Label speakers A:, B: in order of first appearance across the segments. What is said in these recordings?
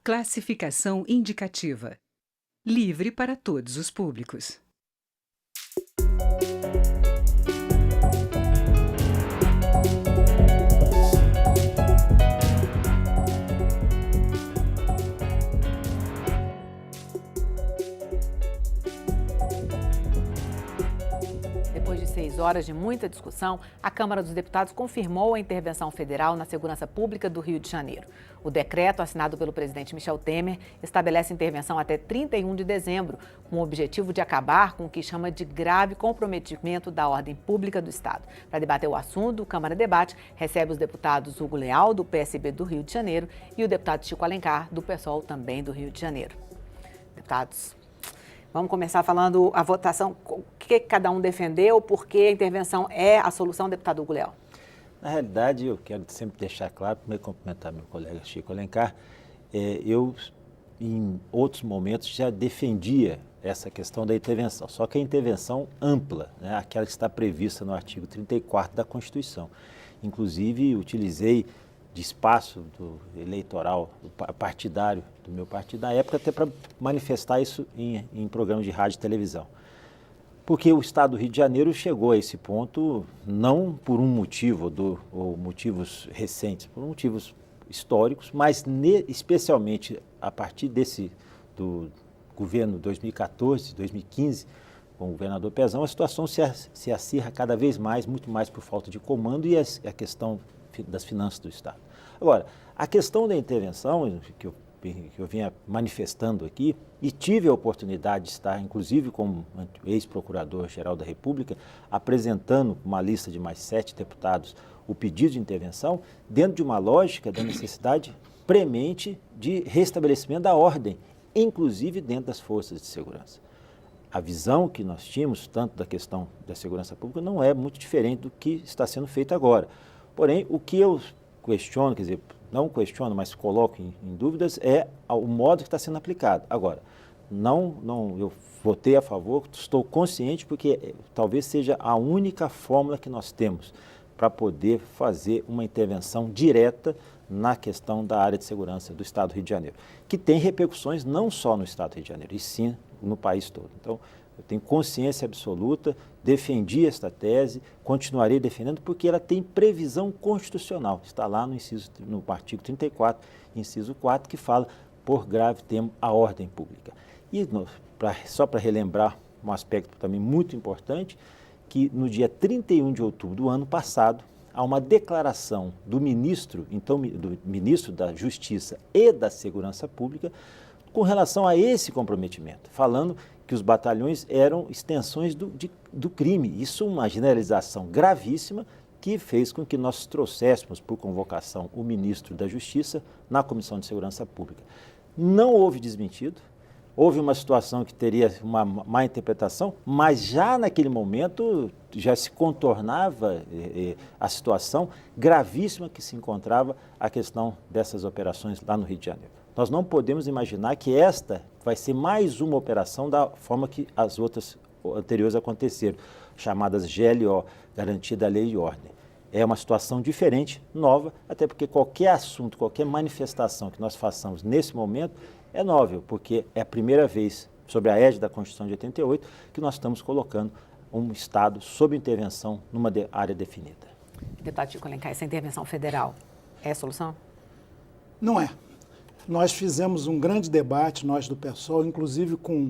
A: Classificação indicativa. Livre para todos os públicos.
B: Depois de 6 horas de muita discussão, a Câmara dos Deputados confirmou a intervenção federal na segurança pública do Rio de Janeiro. O decreto, assinado pelo presidente Michel Temer, estabelece intervenção até 31 de dezembro, com o objetivo de acabar com o que chama de grave comprometimento da ordem pública do Estado. Para debater o assunto, o Câmara Debate recebe os deputados Hugo Leal, do PSB do Rio de Janeiro, e o deputado Chico Alencar, do PSOL, também do Rio de Janeiro. Deputados, vamos começar falando a votação, o que cada um defendeu, por que a intervenção é a solução, deputado Hugo Leal?
C: Na realidade, eu quero sempre deixar claro, primeiro cumprimentar meu colega Chico Alencar, eu, em outros momentos, já defendia essa questão da intervenção, só que a intervenção ampla, né, aquela que está prevista no artigo 34 da Constituição. Inclusive, utilizei de espaço eleitoral partidário do meu partido, na época, até para manifestar isso em programas de rádio e televisão. Porque o Estado do Rio de Janeiro chegou a esse ponto não por um motivo ou motivos recentes, por motivos históricos, mas especialmente a partir do governo 2014, 2015, com o governador Pezão, a situação se acirra cada vez mais, muito mais por falta de comando e a questão das finanças do Estado. Agora, a questão da intervenção, que eu vinha manifestando aqui, e tive a oportunidade de estar, inclusive como ex-procurador-geral da República, apresentando uma lista de mais 7 deputados o pedido de intervenção, dentro de uma lógica da necessidade premente de restabelecimento da ordem, inclusive dentro das forças de segurança. A visão que nós tínhamos, tanto da questão da segurança pública, não é muito diferente do que está sendo feito agora. Porém, o que eu questiono, quer dizer, não questiono, mas coloco em dúvidas, é o modo que está sendo aplicado. Agora, eu votei a favor, estou consciente, porque talvez seja a única fórmula que nós temos para poder fazer uma intervenção direta na questão da área de segurança do Estado do Rio de Janeiro, que tem repercussões não só no Estado do Rio de Janeiro, e sim no país todo. Então, eu tenho consciência absoluta, defendi esta tese, continuarei defendendo, porque ela tem previsão constitucional. Está lá no artigo 34, inciso 4, que fala, por grave tema, a ordem pública. E só para relembrar um aspecto também muito importante, que no dia 31 de outubro do ano passado, há uma declaração do ministro da Justiça e da Segurança Pública com relação a esse comprometimento, falando que os batalhões eram extensões do crime. Isso é uma generalização gravíssima que fez com que nós trouxéssemos por convocação o ministro da Justiça na Comissão de Segurança Pública. Não houve desmentido, houve uma situação que teria uma má interpretação, mas já naquele momento já se contornava a situação gravíssima que se encontrava a questão dessas operações lá no Rio de Janeiro. Nós não podemos imaginar que esta vai ser mais uma operação da forma que as outras anteriores aconteceram, chamadas GLO, Garantia da Lei e Ordem. É uma situação diferente, nova, até porque qualquer assunto, qualquer manifestação que nós façamos nesse momento é novel, porque é a primeira vez, sob a égide da Constituição de 88, que nós estamos colocando um Estado sob intervenção numa área definida.
B: Deputado Chico Alencar, essa intervenção federal é a solução?
D: Não é. Nós fizemos um grande debate, nós do PSOL, inclusive com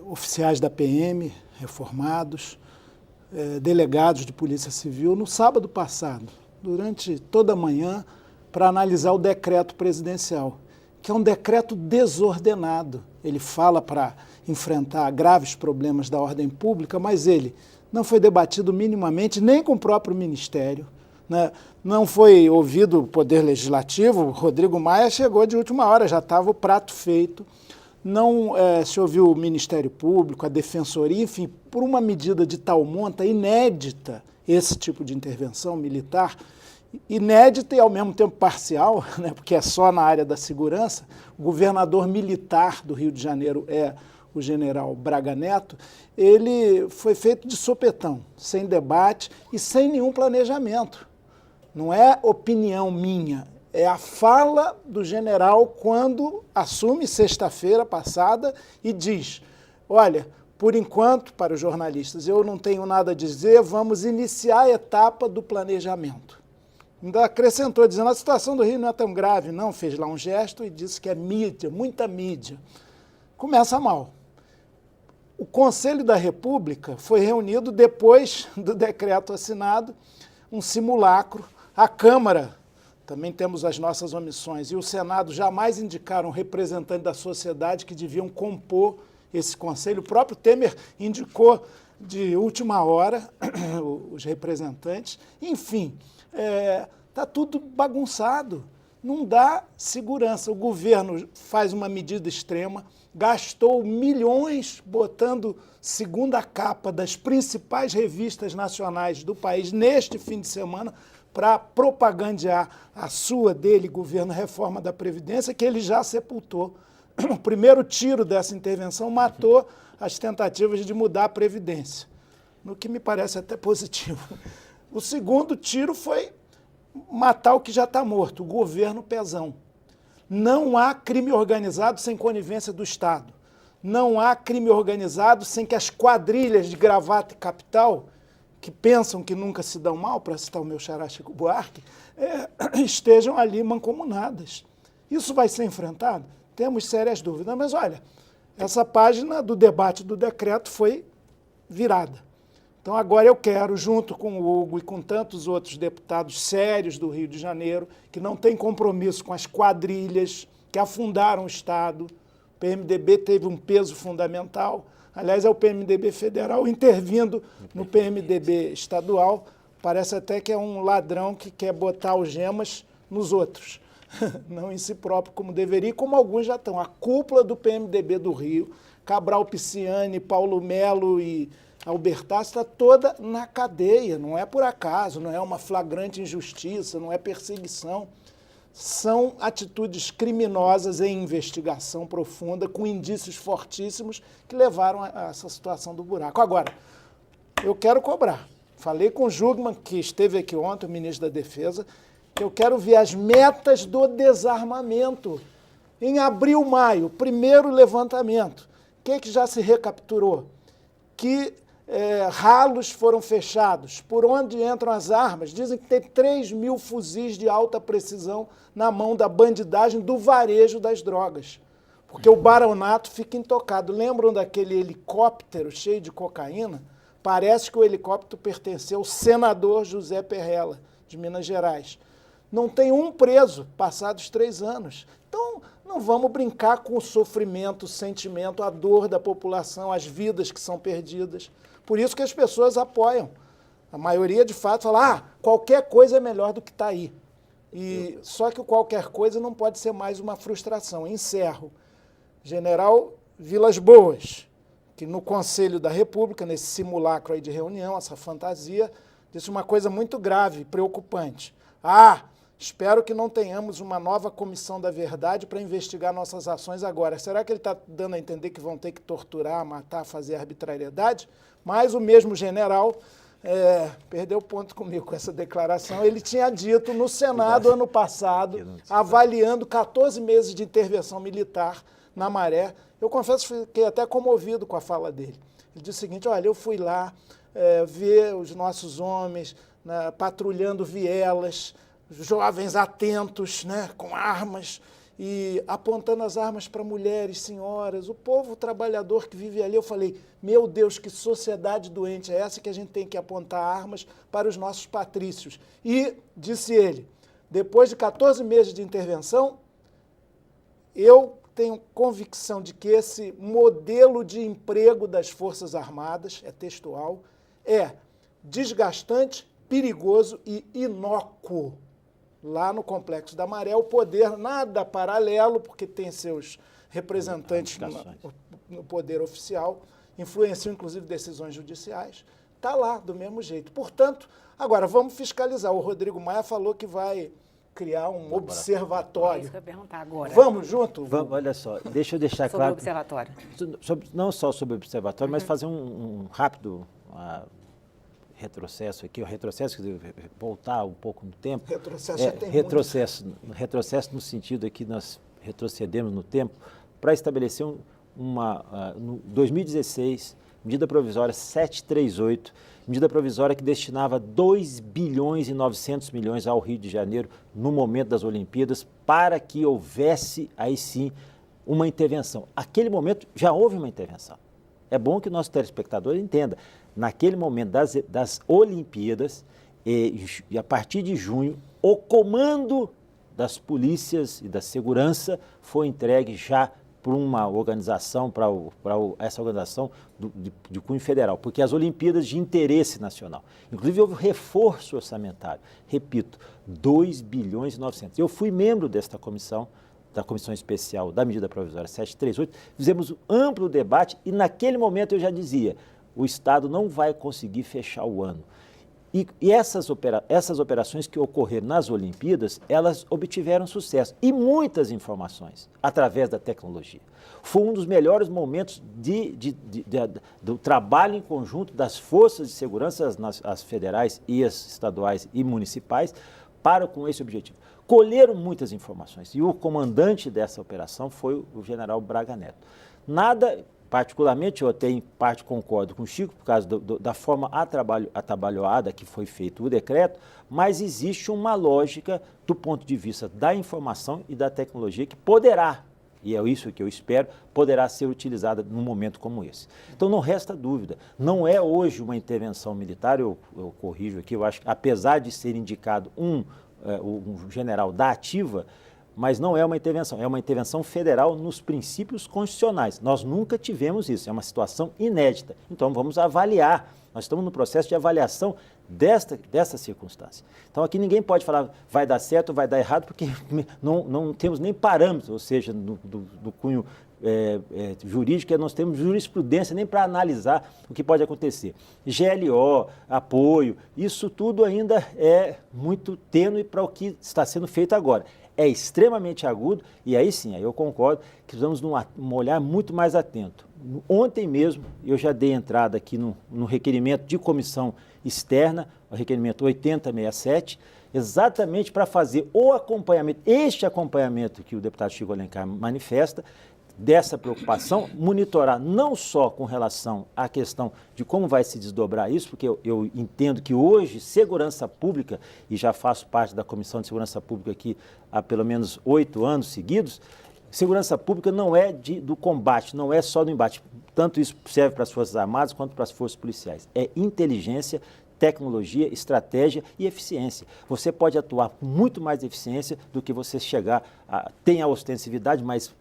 D: oficiais da PM, reformados, delegados de Polícia Civil, no sábado passado, durante toda a manhã, para analisar o decreto presidencial, que é um decreto desordenado. Ele fala para enfrentar graves problemas da ordem pública, mas ele não foi debatido minimamente nem com o próprio Ministério, né? Não foi ouvido o Poder Legislativo. O Rodrigo Maia chegou de última hora, já estava o prato feito. Não se ouviu o Ministério Público, a Defensoria, enfim, por uma medida de tal monta, inédita, esse tipo de intervenção militar, inédita e ao mesmo tempo parcial, né, porque é só na área da segurança. O governador militar do Rio de Janeiro é o general Braga Neto. Ele foi feito de sopetão, sem debate e sem nenhum planejamento. Não é opinião minha, é a fala do general quando assume sexta-feira passada e diz, olha, por enquanto, para os jornalistas, eu não tenho nada a dizer, vamos iniciar a etapa do planejamento. Ainda acrescentou, dizendo, a situação do Rio não é tão grave, não, fez lá um gesto e disse que é mídia, muita mídia. Começa mal. O Conselho da República foi reunido depois do decreto assinado, um simulacro. A Câmara, também temos as nossas omissões, e o Senado jamais indicaram representantes da sociedade que deviam compor esse conselho. O próprio Temer indicou de última hora os representantes. Enfim, está tudo bagunçado. Não dá segurança. O governo faz uma medida extrema, gastou milhões botando segunda capa das principais revistas nacionais do país neste fim de semana para propagandear a sua, dele, governo, reforma da Previdência, que ele já sepultou. O primeiro tiro dessa intervenção matou as tentativas de mudar a Previdência, no que me parece até positivo. O segundo tiro foi matar o que já está morto, o governo pezão. Não há crime organizado sem conivência do Estado. Não há crime organizado sem que as quadrilhas de gravata e capital, que pensam que nunca se dão mal, para citar o meu xará Chico Buarque, estejam ali mancomunadas. Isso vai ser enfrentado? Temos sérias dúvidas. Mas olha, essa página do debate do decreto foi virada. Então agora eu quero, junto com o Hugo e com tantos outros deputados sérios do Rio de Janeiro, que não têm compromisso com as quadrilhas que afundaram o Estado, o PMDB teve um peso fundamental, aliás é o PMDB federal intervindo no PMDB estadual, parece até que é um ladrão que quer botar algemas nos outros, não em si próprio como deveria, como alguns já estão. A cúpula do PMDB do Rio, Cabral Pisciani, Paulo Melo e Albertazzi está toda na cadeia, não é por acaso, não é uma flagrante injustiça, não é perseguição. São atitudes criminosas em investigação profunda, com indícios fortíssimos que levaram a essa situação do buraco. Agora, eu quero cobrar. Falei com o Jugman, que esteve aqui ontem, o ministro da Defesa, que eu quero ver as metas do desarmamento. Em abril, maio, primeiro levantamento. O que já se recapturou? Que ralos foram fechados, por onde entram as armas. Dizem que tem 3 mil fuzis de alta precisão na mão da bandidagem do varejo das drogas, porque o baronato fica intocado. Lembram daquele helicóptero cheio de cocaína? Parece que o helicóptero pertenceu ao senador José Perrella, de Minas Gerais. Não tem um preso, passados 3 anos. Então, não vamos brincar com o sofrimento, o sentimento, a dor da população, as vidas que são perdidas. Por isso que as pessoas apoiam. A maioria, de fato, fala, qualquer coisa é melhor do que está aí. Só que o qualquer coisa não pode ser mais uma frustração. Encerro. General Vilas Boas, que no Conselho da República, nesse simulacro aí de reunião, essa fantasia, disse uma coisa muito grave, preocupante. Espero que não tenhamos uma nova comissão da verdade para investigar nossas ações agora. Será que ele está dando a entender que vão ter que torturar, matar, fazer arbitrariedade? Mas o mesmo general perdeu o ponto comigo com essa declaração. Ele tinha dito no Senado ano passado, avaliando 14 meses de intervenção militar na Maré. Eu confesso que fiquei até comovido com a fala dele. Ele disse o seguinte, olha, eu fui lá ver os nossos homens patrulhando vielas, jovens atentos, com armas, e apontando as armas para mulheres, senhoras, o povo trabalhador que vive ali. Eu falei, meu Deus, que sociedade doente é essa que a gente tem que apontar armas para os nossos patrícios? E, disse ele, depois de 14 meses de intervenção, eu tenho convicção de que esse modelo de emprego das Forças Armadas, é textual, é desgastante, perigoso e inócuo. Lá no Complexo da Maré, o poder nada paralelo, porque tem seus representantes no poder oficial, influenciam inclusive decisões judiciais, está lá do mesmo jeito. Portanto, agora vamos fiscalizar. O Rodrigo Maia falou que vai criar um observatório.
B: É isso que eu ia perguntar agora.
D: Vamos junto?
C: Vamos, olha só, deixa eu deixar
B: sobre
C: claro...
B: o observatório.
C: Não só sobre o observatório, mas fazer um rápido retrocesso aqui, o retrocesso, quer dizer, voltar um pouco no tempo.
D: Retrocesso tem
C: retrocesso no sentido que nós retrocedemos no tempo para estabelecer no 2016, medida provisória 738, medida provisória que destinava 2 bilhões e 900 milhões ao Rio de Janeiro no momento das Olimpíadas para que houvesse, aí sim, uma intervenção. Aquele momento já houve uma intervenção. É bom que o nosso telespectador entenda. Naquele momento das Olimpíadas, e a partir de junho, o comando das polícias e da segurança foi entregue já para uma organização, para essa organização de cunho federal, porque as Olimpíadas de interesse nacional. Inclusive, houve reforço orçamentário. Repito, 2 bilhões e 900. Eu fui membro desta comissão, da Comissão Especial da Medida Provisória 738, fizemos um amplo debate e naquele momento eu já dizia, o Estado não vai conseguir fechar o ano. E essas operações que ocorreram nas Olimpíadas, elas obtiveram sucesso e muitas informações através da tecnologia. Foi um dos melhores momentos do trabalho em conjunto das forças de segurança, as federais e as estaduais e municipais, para com esse objetivo. Colheram muitas informações e o comandante dessa operação foi o general Braga Neto. Nada, particularmente, eu até em parte concordo com o Chico, por causa da forma atabalhoada que foi feito o decreto, mas existe uma lógica do ponto de vista da informação e da tecnologia que poderá, e é isso que eu espero, poderá ser utilizada num momento como esse. Então não resta dúvida, não é hoje uma intervenção militar, eu corrijo aqui, eu acho que apesar de ser indicado um general da ativa, mas não é uma intervenção federal nos princípios constitucionais. Nós nunca tivemos isso, é uma situação inédita. Então vamos avaliar, nós estamos no processo de avaliação dessa circunstância. Então aqui ninguém pode falar vai dar certo ou vai dar errado, porque não temos nem parâmetros, ou seja, do cunho jurídica, nós temos jurisprudência nem para analisar o que pode acontecer. GLO, apoio, isso tudo ainda é muito tênue para o que está sendo feito agora. É extremamente agudo e aí sim, aí eu concordo que precisamos de um olhar muito mais atento. Ontem mesmo eu já dei entrada aqui no requerimento de comissão externa, o requerimento 8067, exatamente para fazer o acompanhamento, este acompanhamento que o deputado Chico Alencar manifesta, dessa preocupação, monitorar não só com relação à questão de como vai se desdobrar isso, porque eu entendo que hoje segurança pública, e já faço parte da Comissão de Segurança Pública aqui há pelo menos 8 anos seguidos, segurança pública não é do combate, não é só do embate, tanto isso serve para as Forças Armadas quanto para as Forças Policiais, é inteligência, tecnologia, estratégia e eficiência. Você pode atuar com muito mais eficiência do que você tem a ostensividade, mas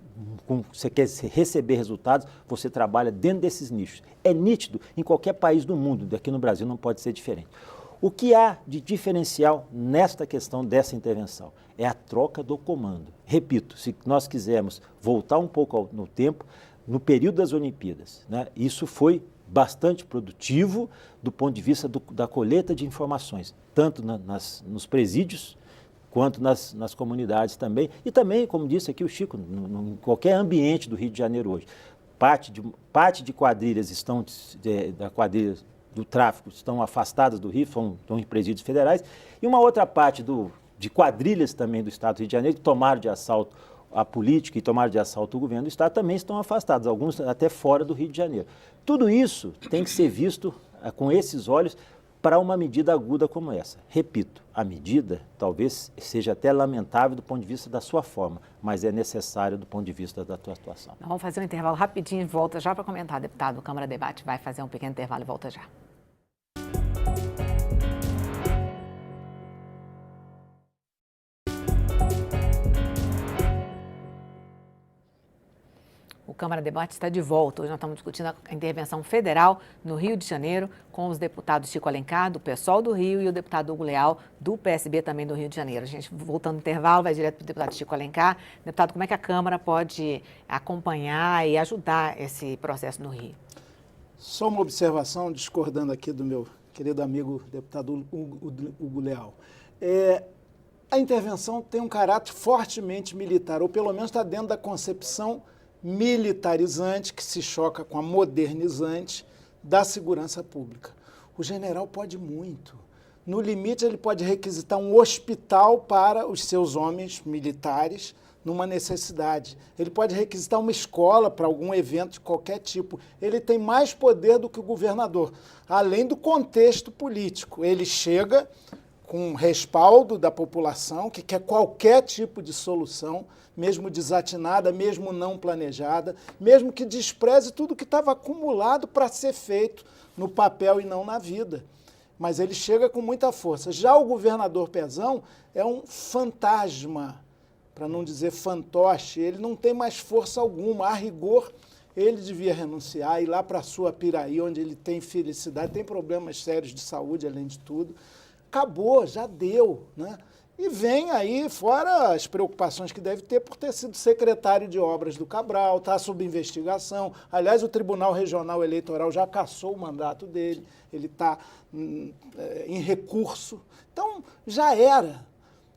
C: você quer receber resultados, você trabalha dentro desses nichos. É nítido em qualquer país do mundo, aqui no Brasil não pode ser diferente. O que há de diferencial nesta questão dessa intervenção? É a troca do comando. Repito, se nós quisermos voltar um pouco no tempo, no período das Olimpíadas, né, isso foi bastante produtivo do ponto de vista da coleta de informações, tanto nos presídios, quanto nas comunidades também. E também, como disse aqui o Chico, em qualquer ambiente do Rio de Janeiro hoje. Parte de quadrilhas da quadrilha do tráfico estão afastadas do Rio, estão em presídios federais, e uma outra parte de quadrilhas também do Estado do Rio de Janeiro, que tomaram de assalto a política e tomaram de assalto o governo do Estado, também estão afastados, alguns até fora do Rio de Janeiro. Tudo isso tem que ser visto com esses olhos para uma medida aguda como essa. Repito, a medida talvez seja até lamentável do ponto de vista da sua forma, mas é necessária do ponto de vista da tua atuação.
B: Vamos fazer um intervalo rapidinho e volta já para comentar, deputado. O Câmara Debate vai fazer um pequeno intervalo e volta já. O Câmara Debate está de volta. Hoje nós estamos discutindo a intervenção federal no Rio de Janeiro com os deputados Chico Alencar, do PSOL do Rio, e o deputado Hugo Leal, do PSB também do Rio de Janeiro. A gente, voltando no intervalo, vai direto para o deputado Chico Alencar. Deputado, como é que a Câmara pode acompanhar e ajudar esse processo no Rio?
D: Só uma observação, discordando aqui do meu querido amigo deputado Hugo Leal. A intervenção tem um caráter fortemente militar, ou pelo menos está dentro da concepção militarizante, que se choca com a modernizante da segurança pública. O general pode muito. No limite, ele pode requisitar um hospital para os seus homens militares numa necessidade. Ele pode requisitar uma escola para algum evento de qualquer tipo. Ele tem mais poder do que o governador, além do contexto político. Ele chega com respaldo da população, que quer qualquer tipo de solução, mesmo desatinada, mesmo não planejada, mesmo que despreze tudo que estava acumulado para ser feito no papel e não na vida. Mas ele chega com muita força. Já o governador Pezão é um fantasma, para não dizer fantoche, ele não tem mais força alguma. A rigor, ele devia renunciar, ir lá para a sua Piraí, onde ele tem felicidade, tem problemas sérios de saúde, além de tudo. Acabou, já deu, né? E vem aí, fora as preocupações que deve ter por ter sido secretário de obras do Cabral, está sob investigação. Aliás, o Tribunal Regional Eleitoral já cassou o mandato dele, ele está em recurso. Então, já era.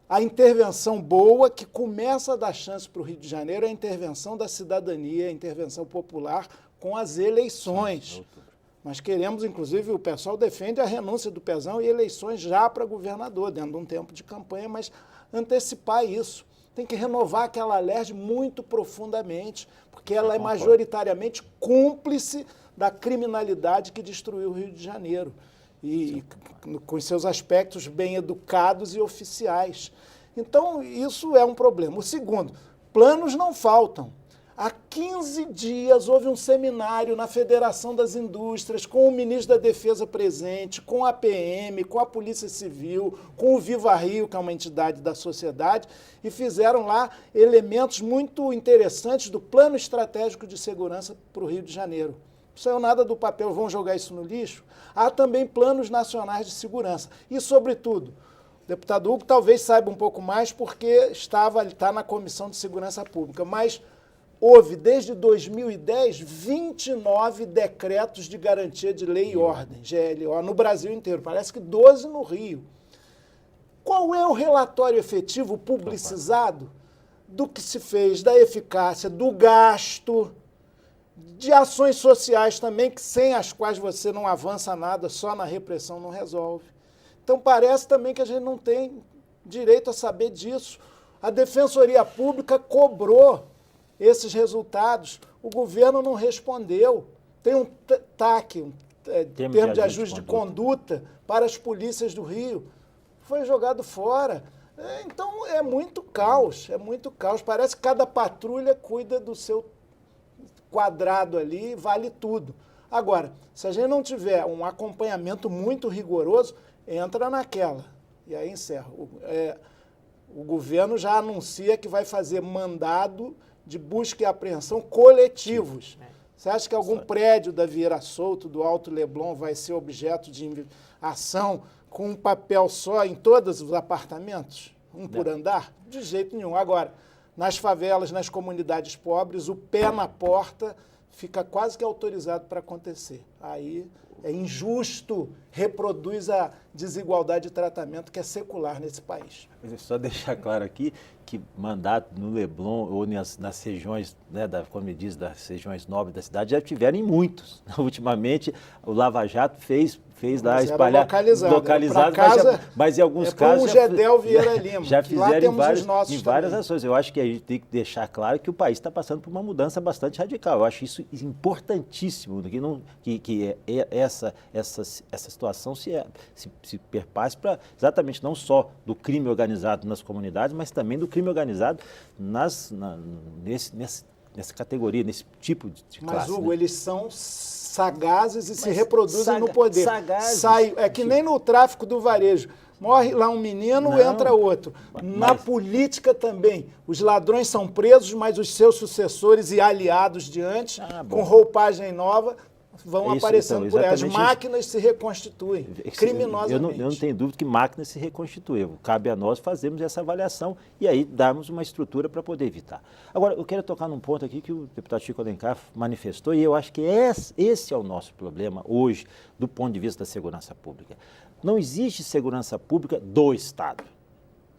D: A intervenção boa que começa a dar chance para o Rio de Janeiro é a intervenção da cidadania, a intervenção popular com as eleições. Nós queremos, inclusive, o pessoal defende a renúncia do Pezão e eleições já para governador, dentro de um tempo de campanha, mas antecipar isso. Tem que renovar aquela LERJ muito profundamente, porque ela é majoritariamente cúmplice da criminalidade que destruiu o Rio de Janeiro, e com seus aspectos bem educados e oficiais. Então, isso é um problema. O segundo, planos não faltam. Há 15 dias houve um seminário na Federação das Indústrias, com o ministro da Defesa presente, com a PM, com a Polícia Civil, com o Viva Rio, que é uma entidade da sociedade, e fizeram lá elementos muito interessantes do Plano Estratégico de Segurança para o Rio de Janeiro. Não saiu nada do papel, vão jogar isso no lixo? Há também planos nacionais de segurança. E, sobretudo, o deputado Hugo talvez saiba um pouco mais porque está na Comissão de Segurança Pública, mas houve, desde 2010, 29 decretos de garantia de lei e ordem, GLO, no Brasil inteiro. Parece que 12 no Rio. Qual é o relatório efetivo publicizado do que se fez, da eficácia, do gasto, de ações sociais também, que sem as quais você não avança nada, só na repressão não resolve? Então parece também que a gente não tem direito a saber disso. A Defensoria Pública cobrou esses resultados, o governo não respondeu. Tem um TAC, termo de ajuste de conduta para as polícias do Rio, foi jogado fora. Então é muito caos, é muito caos. Parece que cada patrulha cuida do seu quadrado ali, vale tudo. Agora, se a gente não tiver um acompanhamento muito rigoroso, entra naquela. E aí encerra. O governo já anuncia que vai fazer mandado de busca e apreensão coletivos. Você acha que algum prédio da Vieira Solto, do Alto Leblon, vai ser objeto de ação com um papel só em todos os apartamentos? Um por andar? De jeito nenhum. Agora, nas favelas, nas comunidades pobres, o pé na porta fica quase que autorizado para acontecer. Aí é injusto, reproduz a desigualdade de tratamento que é secular nesse país.
C: Só deixar claro aqui que mandato no Leblon ou nas regiões, né, como me diz, das regiões nobres da cidade, já tiveram em muitos. Ultimamente, o Lava Jato fez lá espalhar localizado, mas em alguns casos
D: Gedel Vieira Lima,
C: já fizeram em várias ações. Eu acho que a gente tem que deixar claro que o país está passando por uma mudança bastante radical. Eu acho isso importantíssimo, que essa situação se perpasse para exatamente não só do crime organizado nas comunidades, mas também do crime organizado nessa categoria, nesse tipo de classe.
D: Mas, Hugo, né? Eles são sagazes e se reproduzem no poder. É que nem no tráfico do varejo. Morre lá um menino, entra outro. Na política também. Os ladrões são presos, mas os seus sucessores e aliados de antes, com roupagem nova, vão aparecendo por aí. As máquinas se reconstituem criminosamente.
C: Eu não tenho dúvida que máquinas se reconstituem. Cabe a nós fazermos essa avaliação e aí darmos uma estrutura para poder evitar. Agora, eu quero tocar num ponto aqui que o deputado Chico Alencar manifestou, e eu acho que esse é o nosso problema hoje, do ponto de vista da segurança pública. Não existe segurança pública do Estado.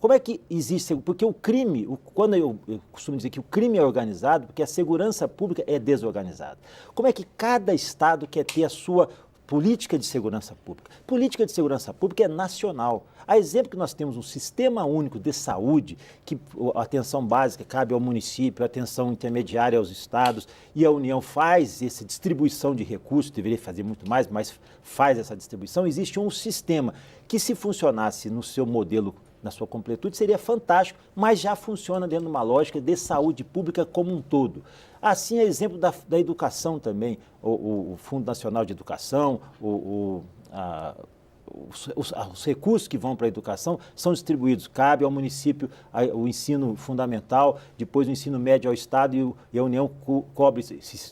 C: Como é que existe? Porque o crime, quando eu costumo dizer que o crime é organizado, porque a segurança pública é desorganizada. Como é que cada Estado quer ter a sua política de segurança pública. Política de segurança pública é nacional. A exemplo que nós temos um sistema único de saúde, que a atenção básica cabe ao município, a atenção intermediária aos estados, e a União faz essa distribuição de recursos, deveria fazer muito mais, mas faz essa distribuição. Existe um sistema que, se funcionasse no seu modelo, na sua completude, seria fantástico, mas já funciona dentro de uma lógica de saúde pública como um todo. Assim, é exemplo da educação também, o Fundo Nacional de Educação, os recursos que vão para a educação são distribuídos, cabe ao município o ensino fundamental, depois o ensino médio ao Estado e a União cobre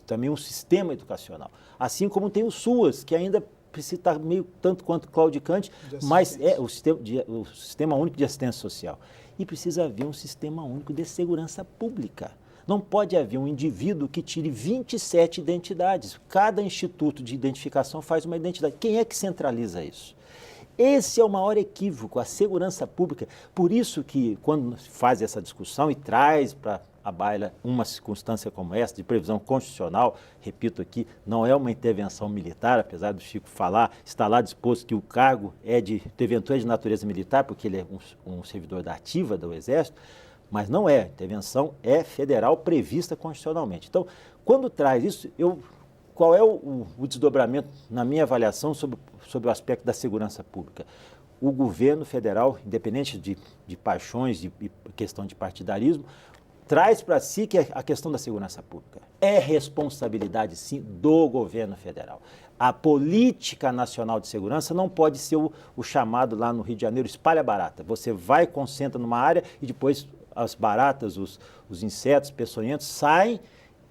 C: também um sistema educacional. Assim como tem o SUAS, que ainda precisa estar meio tanto quanto claudicante, mas é o Sistema Único de Assistência Social. E precisa haver um Sistema Único de Segurança Pública. Não pode haver um indivíduo que tire 27 identidades. Cada instituto de identificação faz uma identidade. Quem é que centraliza isso? Esse é o maior equívoco, a segurança pública. Por isso que, quando se faz essa discussão e traz para a baila uma circunstância como essa, de previsão constitucional, repito aqui, não é uma intervenção militar, apesar do Chico falar, está lá disposto que o cargo interventor é de natureza militar, porque ele é um servidor da ativa do Exército, mas não é, a intervenção é federal prevista constitucionalmente. Então, quando traz isso, qual é o desdobramento, na minha avaliação, sobre o aspecto da segurança pública? O governo federal, independente de paixões, de questão de partidarismo, traz para si que a questão da segurança pública é responsabilidade, sim, do governo federal. A política nacional de segurança não pode ser o chamado lá no Rio de Janeiro espalha barata. Você vai, concentra numa área e depois as baratas, os insetos peçonhentos saem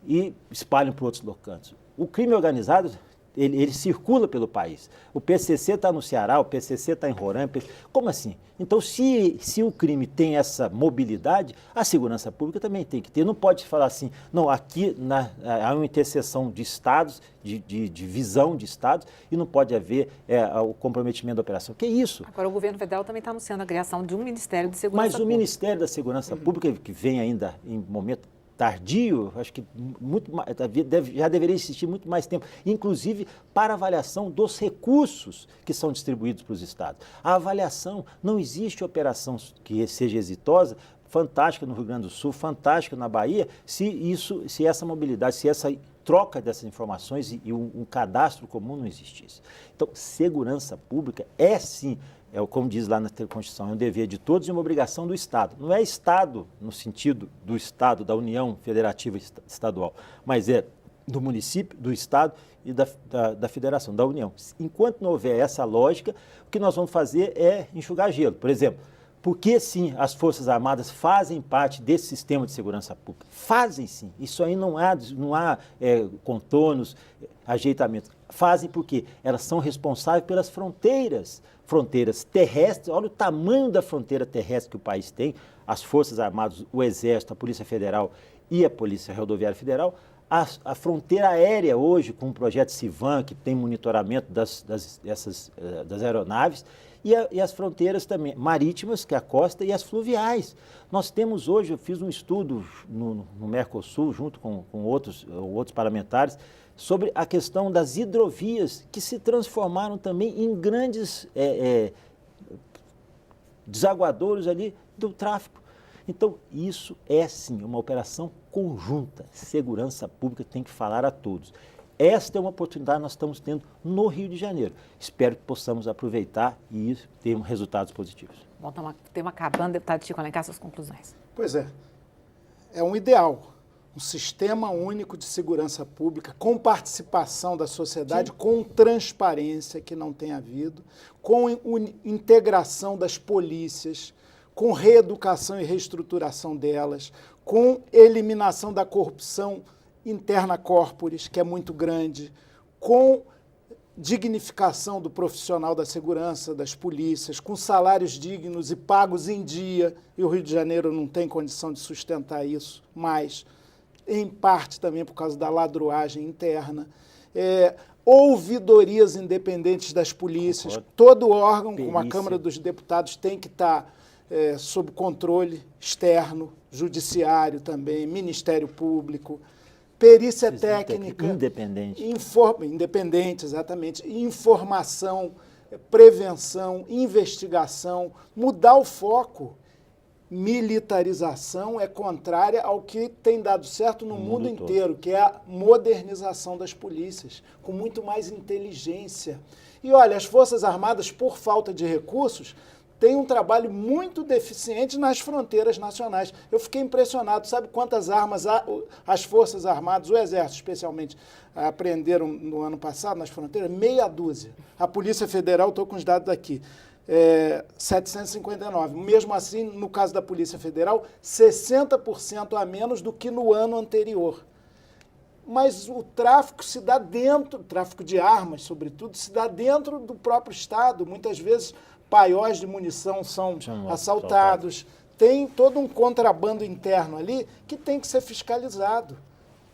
C: e espalham para outros locais. O crime organizado, ele circula pelo país. O PCC está no Ceará, o PCC está em Roraima. Como assim? Então, se o crime tem essa mobilidade, a segurança pública também tem que ter. Não pode falar assim, não, aqui há uma interseção de estados, de visão de estados, e não pode haver o comprometimento da operação. Que é isso?
B: Agora, o governo federal também está anunciando a criação de um Ministério de Segurança Pública.
C: Mas o Ministério da Segurança Pública, que vem ainda em momento tardio, acho que já deveria existir muito mais tempo, inclusive para avaliação dos recursos que são distribuídos para os estados. A avaliação, não existe operação que seja exitosa, fantástica no Rio Grande do Sul, fantástica na Bahia, se essa mobilidade, se essa troca dessas informações e um cadastro comum não existisse. Então, segurança pública é sim, como diz lá na Constituição, é um dever de todos e uma obrigação do Estado. Não é Estado no sentido do Estado, da União Federativa Estadual, mas é do município, do Estado e da Federação, da União. Enquanto não houver essa lógica, o que nós vamos fazer é enxugar gelo. Por exemplo, porque sim, as Forças Armadas fazem parte desse sistema de segurança pública? Fazem sim. Isso aí não há contornos, ajeitamentos. Fazem porque elas são responsáveis pelas fronteiras terrestres. Olha o tamanho da fronteira terrestre que o país tem. As Forças Armadas, o Exército, a Polícia Federal e a Polícia Rodoviária Federal. A fronteira aérea hoje, com o projeto Civan, que tem monitoramento das aeronaves, e as fronteiras também marítimas, que é a costa, e as fluviais. Nós temos hoje, eu fiz um estudo no Mercosul, junto com outros parlamentares, sobre a questão das hidrovias, que se transformaram também em grandes desaguadouros ali do tráfico. Então, isso é sim uma operação conjunta. Segurança pública tem que falar a todos. Esta é uma oportunidade que nós estamos tendo no Rio de Janeiro. Espero que possamos aproveitar e ter resultados positivos.
B: Bom, estamos acabando, deputado Chico Alencar, suas conclusões.
D: Pois é um ideal, um sistema único de segurança pública com participação da sociedade, sim, com transparência que não tem havido, com integração das polícias, com reeducação e reestruturação delas, com eliminação da corrupção interna corporis, que é muito grande, com dignificação do profissional da segurança, das polícias, com salários dignos e pagos em dia, e o Rio de Janeiro não tem condição de sustentar isso mais, em parte também por causa da ladruagem interna, ouvidorias independentes das polícias, todo órgão, como a Câmara dos Deputados, tem que estar sob controle externo, judiciário também, Ministério Público, perícia técnica,
C: independente.
D: Independente, exatamente, informação, prevenção, investigação, mudar o foco. Militarização é contrária ao que tem dado certo no mundo inteiro, que é a modernização das polícias, com muito mais inteligência. E olha, as Forças Armadas, por falta de recursos, têm um trabalho muito deficiente nas fronteiras nacionais. Eu fiquei impressionado, sabe quantas armas as Forças Armadas, o Exército especialmente, apreenderam no ano passado nas fronteiras? Meia dúzia. A Polícia Federal, estou com os dados aqui, 759. Mesmo assim, no caso da Polícia Federal, 60% a menos do que no ano anterior. Mas o tráfico se dá dentro, o tráfico de armas, sobretudo, se dá dentro do próprio Estado. Muitas vezes, paióis de munição são assaltados. Tem todo um contrabando interno ali que tem que ser fiscalizado.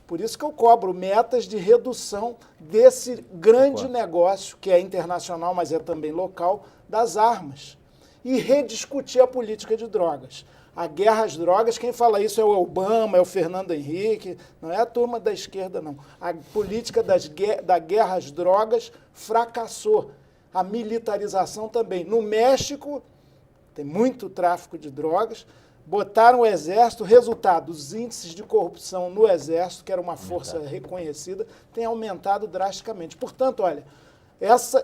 D: Por isso que eu cobro metas de redução desse grande negócio, que é internacional, mas é também local, das armas. E rediscutir a política de drogas. A guerra às drogas, quem fala isso é o Obama, é o Fernando Henrique, não é a turma da esquerda, não. A política da guerra às drogas fracassou. A militarização também. No México, tem muito tráfico de drogas, botaram o Exército, resultado, os índices de corrupção no Exército, que era uma força reconhecida, tem aumentado drasticamente. Portanto, olha,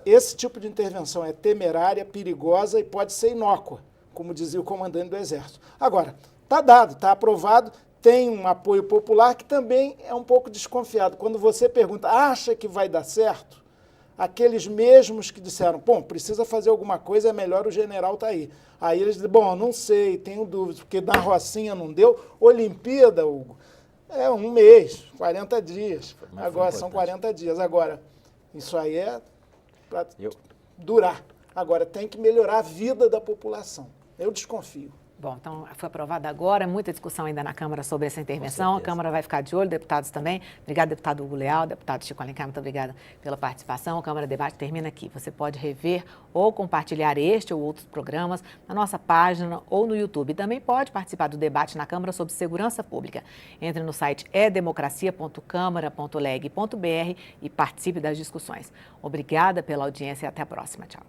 D: esse tipo de intervenção é temerária, perigosa e pode ser inócua, como dizia o comandante do Exército. Agora, está dado, está aprovado, tem um apoio popular que também é um pouco desconfiado. Quando você pergunta, acha que vai dar certo? Aqueles mesmos que disseram, bom, precisa fazer alguma coisa, é melhor o general tá aí. Aí eles dizem, bom, não sei, tenho dúvidas, porque na Rocinha não deu. Olimpíada, Hugo, é um mês, 40 dias. Agora são 40 dias. Agora, isso aí é para durar. Agora, tem que melhorar a vida da população. Eu desconfio.
B: Bom, então foi aprovada agora, muita discussão ainda na Câmara sobre essa intervenção. A Câmara vai ficar de olho, deputados também. Obrigada, deputado Hugo Leal, deputado Chico Alencar, muito obrigada pela participação. A Câmara Debate termina aqui. Você pode rever ou compartilhar este ou outros programas na nossa página ou no YouTube. E também pode participar do debate na Câmara sobre segurança pública. Entre no site edemocracia.câmara.leg.br e participe das discussões. Obrigada pela audiência e até a próxima. Tchau.